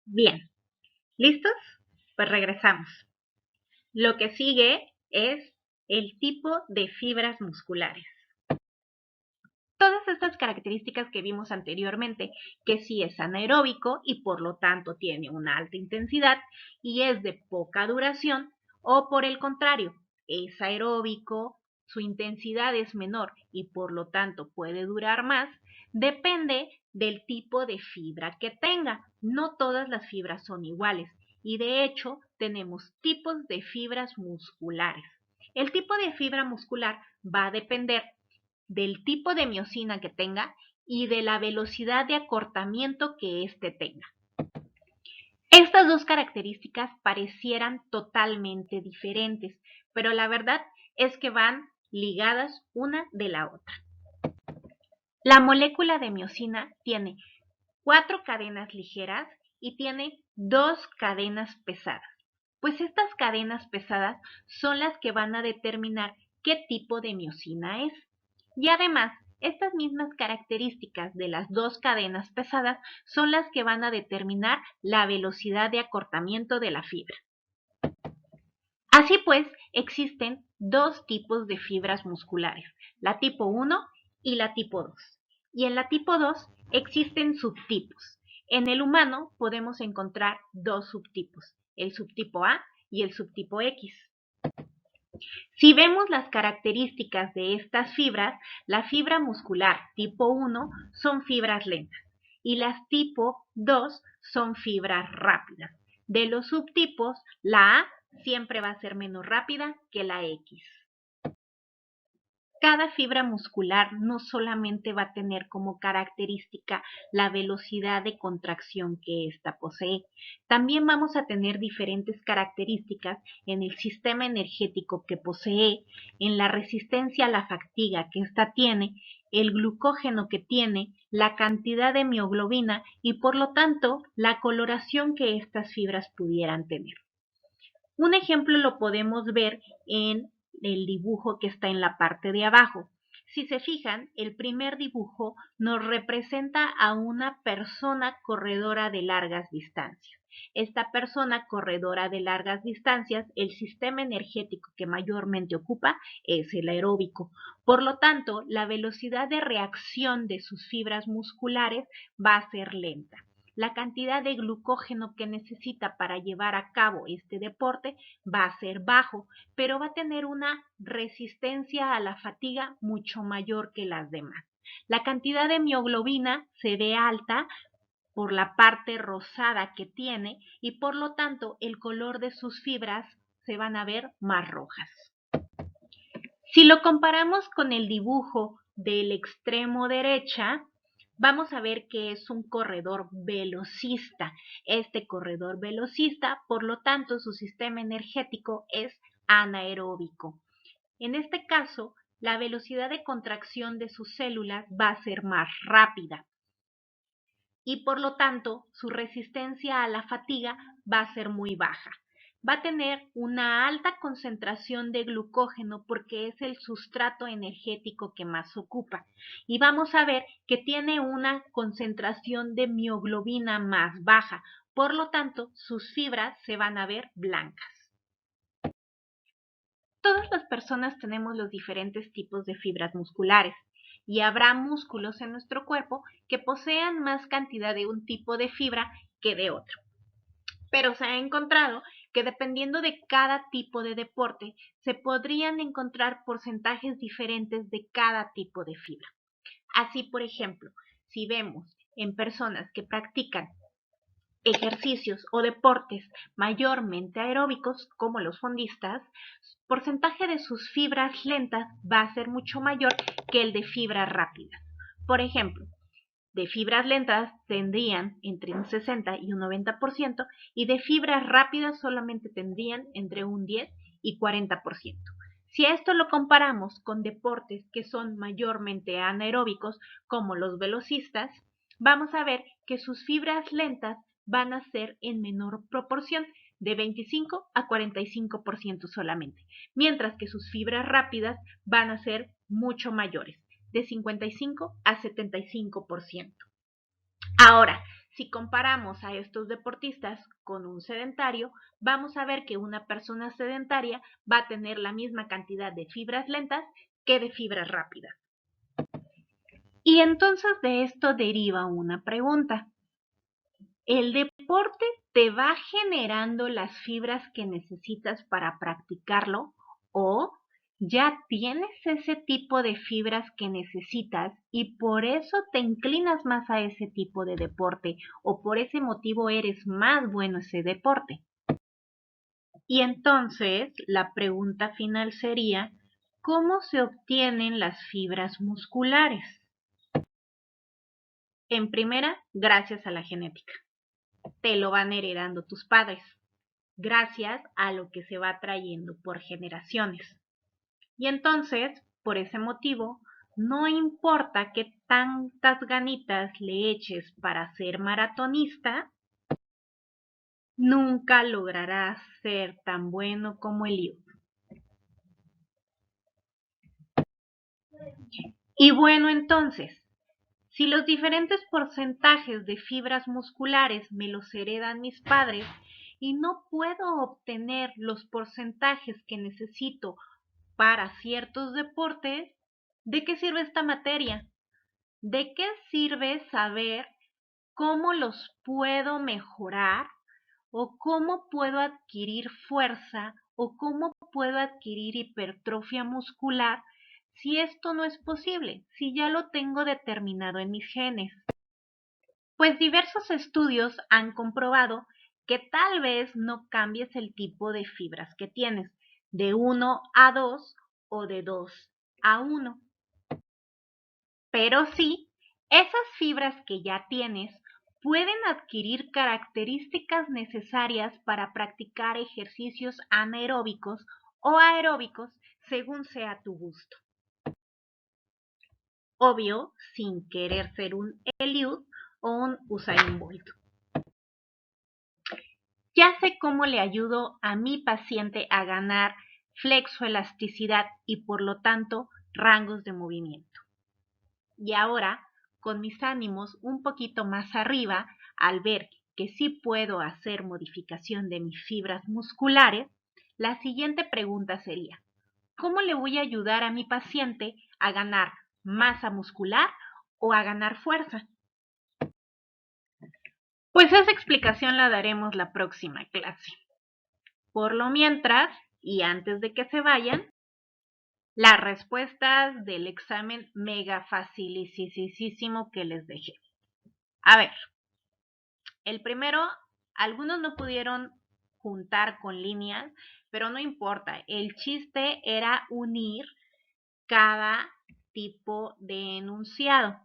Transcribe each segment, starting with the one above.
Bien, ¿listos? Pues regresamos. Lo que sigue es el tipo de fibras musculares. Todas estas características que vimos anteriormente, que sí es anaeróbico y por lo tanto tiene una alta intensidad y es de poca duración, o por el contrario, es aeróbico, su intensidad es menor y por lo tanto puede durar más, depende del tipo de fibra que tenga. No todas las fibras son iguales y de hecho tenemos tipos de fibras musculares. El tipo de fibra muscular va a depender del tipo de miosina que tenga y de la velocidad de acortamiento que éste tenga. Estas dos características parecieran totalmente diferentes, pero la verdad es que van ligadas una de la otra. La molécula de miosina tiene 4 cadenas ligeras y tiene 2 cadenas pesadas, pues estas cadenas pesadas son las que van a determinar qué tipo de miosina es. Y además, estas mismas características de las 2 cadenas pesadas son las que van a determinar la velocidad de acortamiento de la fibra. Así pues, existen 2 tipos de fibras musculares, la tipo 1 y la tipo 2. Y en la tipo 2 existen subtipos. En el humano podemos encontrar 2 subtipos, el subtipo A y el subtipo X. Si vemos las características de estas fibras, la fibra muscular tipo 1 son fibras lentas y las tipo 2 son fibras rápidas. De los subtipos, la A siempre va a ser menos rápida que la X. Cada fibra muscular no solamente va a tener como característica la velocidad de contracción que ésta posee, también vamos a tener diferentes características en el sistema energético que posee, en la resistencia a la fatiga que ésta tiene, el glucógeno que tiene, la cantidad de mioglobina y por lo tanto la coloración que estas fibras pudieran tener. Un ejemplo lo podemos ver en el dibujo que está en la parte de abajo. Si se fijan, el primer dibujo nos representa a una persona corredora de largas distancias. Esta persona corredora de largas distancias, el sistema energético que mayormente ocupa es el aeróbico. Por lo tanto, la velocidad de reacción de sus fibras musculares va a ser lenta. La cantidad de glucógeno que necesita para llevar a cabo este deporte va a ser bajo, pero va a tener una resistencia a la fatiga mucho mayor que las demás. La cantidad de mioglobina se ve alta por la parte rosada que tiene y por lo tanto el color de sus fibras se van a ver más rojas. Si lo comparamos con el dibujo del extremo derecha, vamos a ver que es un corredor velocista. Este corredor velocista, por lo tanto, su sistema energético es anaeróbico. En este caso, la velocidad de contracción de sus células va a ser más rápida y por lo tanto su resistencia a la fatiga va a ser muy baja. Va a tener una alta concentración de glucógeno porque es el sustrato energético que más ocupa. Y vamos a ver que tiene una concentración de mioglobina más baja. Por lo tanto, sus fibras se van a ver blancas. Todas las personas tenemos los diferentes tipos de fibras musculares y habrá músculos en nuestro cuerpo que posean más cantidad de un tipo de fibra que de otro. Pero se ha encontrado que dependiendo de cada tipo de deporte, se podrían encontrar porcentajes diferentes de cada tipo de fibra. Así, por ejemplo, si vemos en personas que practican ejercicios o deportes mayormente aeróbicos, como los fondistas, porcentaje de sus fibras lentas va a ser mucho mayor que el de fibras rápidas. Por ejemplo, de fibras lentas tendrían entre un 60 y un 90% y de fibras rápidas solamente tendrían entre un 10 y 40%. Si a esto lo comparamos con deportes que son mayormente anaeróbicos, como los velocistas, vamos a ver que sus fibras lentas van a ser en menor proporción, de 25 a 45% solamente, mientras que sus fibras rápidas van a ser mucho mayores, de 55 a 75%. Ahora, Si comparamos a estos deportistas con un sedentario, vamos a ver que una persona sedentaria va a tener la misma cantidad de fibras lentas que de fibras rápidas. Y entonces de esto deriva una pregunta. ¿El deporte te va generando las fibras que necesitas para practicarlo o ya tienes ese tipo de fibras que necesitas y por eso te inclinas más a ese tipo de deporte o por ese motivo eres más bueno en ese deporte? Y entonces la pregunta final sería, ¿cómo se obtienen las fibras musculares? En primera, gracias a la genética. Te lo van heredando tus padres, gracias a lo que se va trayendo por generaciones. Y entonces, por ese motivo, no importa qué tantas ganitas le eches para ser maratonista, nunca lograrás ser tan bueno como Eliud. Y bueno, entonces, si los diferentes porcentajes de fibras musculares me los heredan mis padres y no puedo obtener los porcentajes que necesito para ciertos deportes, ¿de qué sirve esta materia? ¿De qué sirve saber cómo los puedo mejorar o cómo puedo adquirir fuerza o cómo puedo adquirir hipertrofia muscular si esto no es posible, si ya lo tengo determinado en mis genes? Pues diversos estudios han comprobado que tal vez no cambies el tipo de fibras que tienes, de 1 a 2 o de 2 a 1. Pero sí, esas fibras que ya tienes pueden adquirir características necesarias para practicar ejercicios anaeróbicos o aeróbicos según sea tu gusto. Obvio, sin querer ser un Eliud o un Usain Bolt. Ya sé cómo le ayudo a mi paciente a ganar flexoelasticidad y por lo tanto rangos de movimiento. Y ahora, con mis ánimos un poquito más arriba, al ver que sí puedo hacer modificación de mis fibras musculares, la siguiente pregunta sería, ¿cómo le voy a ayudar a mi paciente a ganar masa muscular o a ganar fuerza? Pues esa explicación la daremos la próxima clase. Por lo mientras, y antes de que se vayan, las respuestas del examen mega facilísimo que les dejé. A ver, el primero, algunos no pudieron juntar con líneas, pero no importa. El chiste era unir cada tipo de enunciado.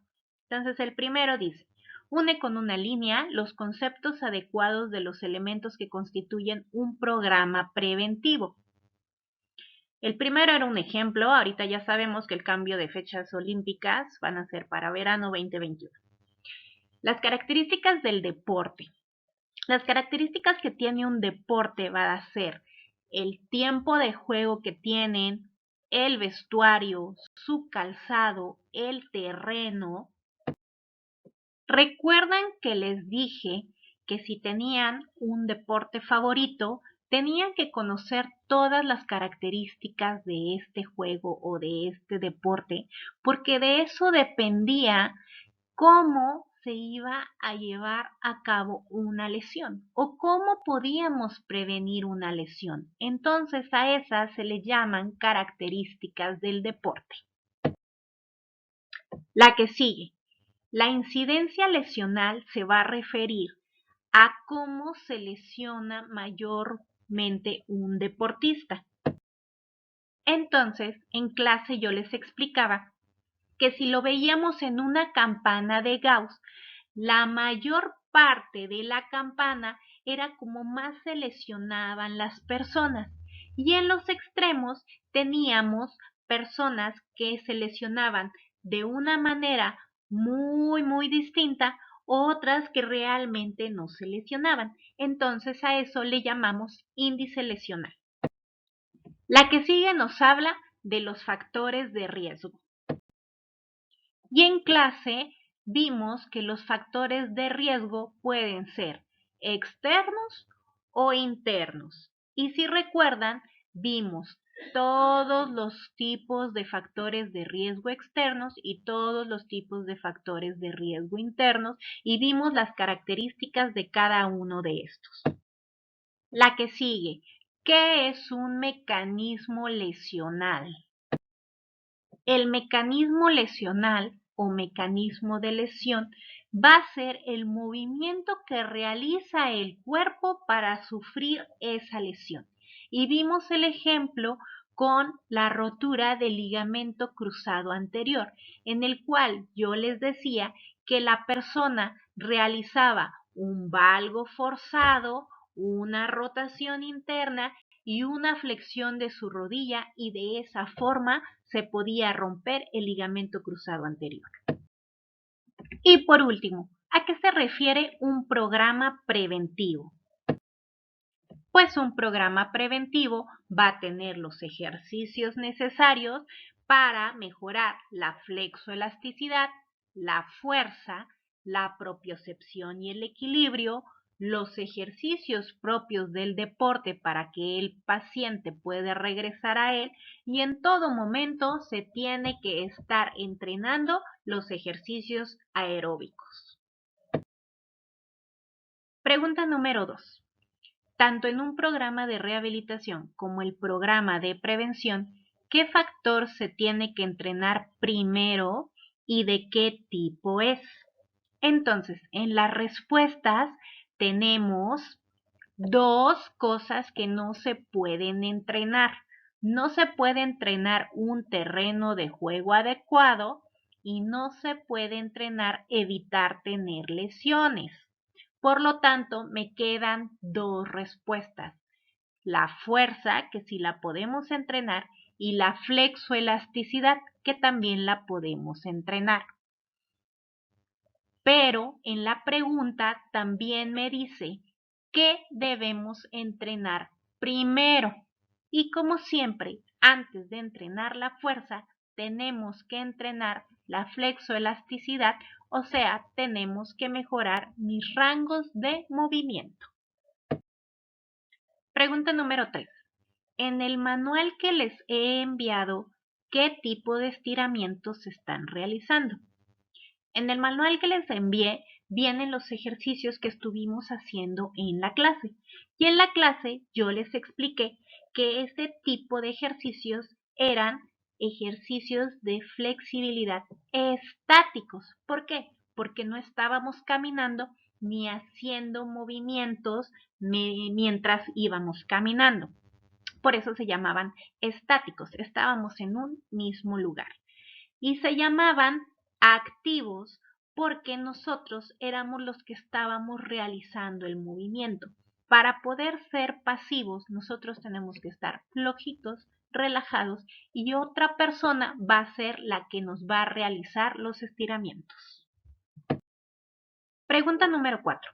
Entonces, el primero dice, une con una línea los conceptos adecuados de los elementos que constituyen un programa preventivo. El primero era un ejemplo, ahorita ya sabemos que el cambio de fechas olímpicas van a ser para verano 2021. Las características del deporte. Las características que tiene un deporte van a ser el tiempo de juego que tienen, el vestuario, su calzado, el terreno. ¿Recuerdan que les dije que si tenían un deporte favorito, tenían que conocer todas las características de este juego o de este deporte? Porque de eso dependía cómo se iba a llevar a cabo una lesión o cómo podíamos prevenir una lesión. Entonces a esas se le llaman características del deporte. La que sigue. La incidencia lesional se va a referir a cómo se lesiona mayormente un deportista. Entonces, en clase yo les explicaba que si lo veíamos en una campana de Gauss, la mayor parte de la campana era como más se lesionaban las personas. Y en los extremos teníamos personas que se lesionaban de una manera muy distinta, otras que realmente no se lesionaban. Entonces a eso le llamamos índice lesional. La que sigue nos habla de los factores de riesgo. Y en clase vimos que los factores de riesgo pueden ser externos o internos. Y si recuerdan, vimos todos los tipos de factores de riesgo externos y todos los tipos de factores de riesgo internos y vimos las características de cada uno de estos. La que sigue, ¿qué es un mecanismo lesional? El mecanismo lesional o mecanismo de lesión va a ser el movimiento que realiza el cuerpo para sufrir esa lesión. Y vimos el ejemplo con la rotura del ligamento cruzado anterior, en el cual yo les decía que la persona realizaba un valgo forzado, una rotación interna y una flexión de su rodilla y de esa forma se podía romper el ligamento cruzado anterior. Y por último, ¿a qué se refiere un programa preventivo? Pues un programa preventivo va a tener los ejercicios necesarios para mejorar la flexoelasticidad, la fuerza, la propiocepción y el equilibrio, los ejercicios propios del deporte para que el paciente pueda regresar a él y en todo momento se tiene que estar entrenando los ejercicios aeróbicos. Pregunta número 2. Tanto en un programa de rehabilitación como el programa de prevención, ¿qué factor se tiene que entrenar primero y de qué tipo es? Entonces, en las respuestas tenemos dos cosas que no se pueden entrenar. No se puede entrenar un terreno de juego adecuado y no se puede entrenar evitar tener lesiones. Por lo tanto, me quedan dos respuestas. La fuerza, que sí la podemos entrenar, y la flexoelasticidad, que también la podemos entrenar. Pero en la pregunta también me dice qué debemos entrenar primero. Y como siempre, antes de entrenar la fuerza, tenemos que entrenar la flexoelasticidad, o sea, tenemos que mejorar mis rangos de movimiento. Pregunta número 3. En el manual que les he enviado, ¿qué tipo de estiramientos se están realizando? En el manual que les envié vienen los ejercicios que estuvimos haciendo en la clase. Y en la clase yo les expliqué que este tipo de ejercicios eran ejercicios de flexibilidad estáticos. ¿Por qué? Porque no estábamos caminando ni haciendo movimientos mientras íbamos caminando. Por eso se llamaban estáticos. Estábamos en un mismo lugar. Y se llamaban activos porque nosotros éramos los que estábamos realizando el movimiento. Para poder ser pasivos, nosotros tenemos que estar flojitos, relajados y otra persona va a ser la que nos va a realizar los estiramientos. Pregunta número 4.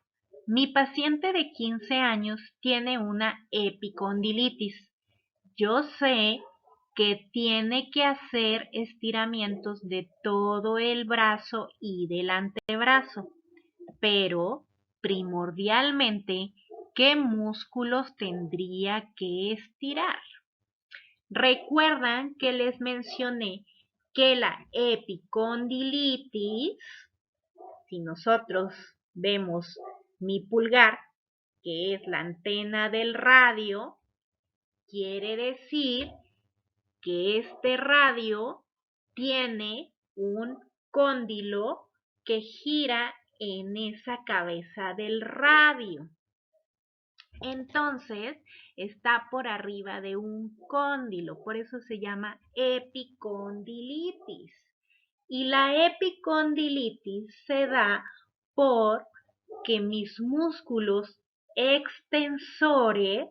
Mi paciente de 15 años tiene una epicondilitis. Yo sé que tiene que hacer estiramientos de todo el brazo y del antebrazo, pero primordialmente, ¿qué músculos tendría que estirar? Recuerdan que les mencioné que la epicondilitis, si nosotros vemos mi pulgar, que es la antena del radio, quiere decir que este radio tiene un cóndilo que gira en esa cabeza del radio. Entonces, está por arriba de un cóndilo, por eso se llama epicondilitis. Y la epicondilitis se da por que mis músculos extensores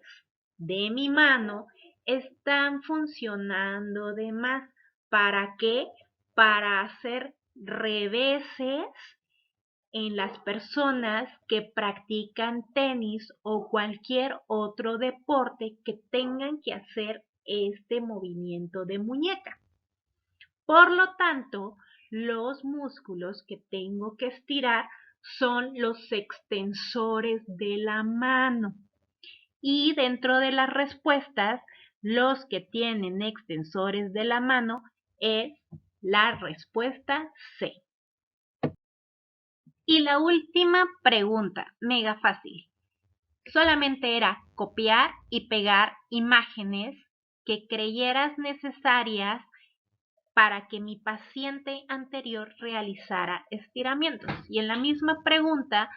de mi mano están funcionando de más. ¿Para qué? Para hacer reveses en las personas que practican tenis o cualquier otro deporte que tengan que hacer este movimiento de muñeca. Por lo tanto, los músculos que tengo que estirar son los extensores de la mano. Y dentro de las respuestas, los que tienen extensores de la mano es la respuesta C. Y la última pregunta, mega fácil. Solamente era copiar y pegar imágenes que creyeras necesarias para que mi paciente anterior realizara estiramientos. Y en la misma pregunta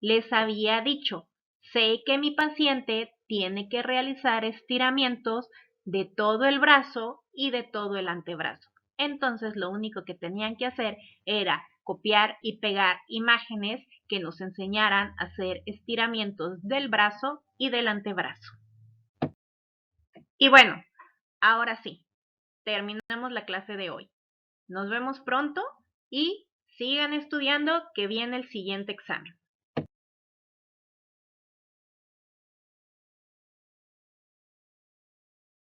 les había dicho, sé que mi paciente tiene que realizar estiramientos de todo el brazo y de todo el antebrazo. Entonces lo único que tenían que hacer era copiar y pegar imágenes que nos enseñaran a hacer estiramientos del brazo y del antebrazo. Y bueno, ahora sí, terminamos la clase de hoy. Nos vemos pronto y sigan estudiando que viene el siguiente examen.